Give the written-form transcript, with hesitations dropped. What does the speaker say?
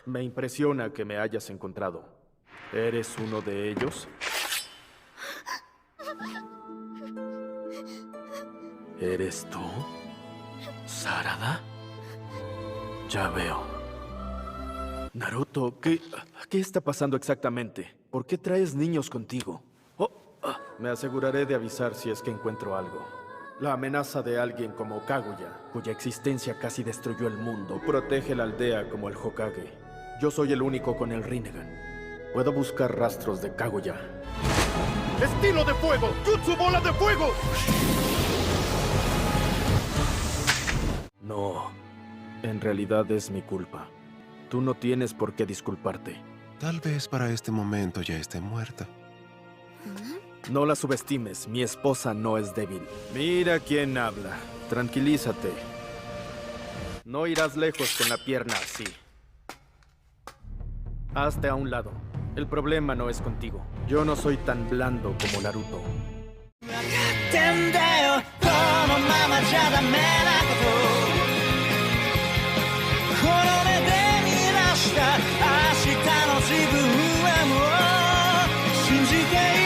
Me impresiona que me hayas encontrado. ¿Eres uno de ellos? ¿Eres tú? ¿Sarada? Ya veo. Naruto, ¿qué está pasando exactamente? ¿Por qué traes niños contigo? Me aseguraré de avisar si es que encuentro algo. La amenaza de alguien como Kaguya, cuya existencia casi destruyó el mundo, protege la aldea como el Hokage. Yo soy el único con el Rinnegan. Puedo buscar rastros de Kaguya. ¡Estilo de fuego! ¡Jutsu bola de fuego! No, en realidad es mi culpa. Tú no tienes por qué disculparte. Tal vez para este momento ya esté muerta. No la subestimes, mi esposa no es débil. Mira quién habla. Tranquilízate. No irás lejos con la pierna así. Hazte a un lado. El problema no es contigo. Yo no soy tan blando como Naruto. ってんだよこのままじゃダメなことこの目で見出した明日の自分はもう信じている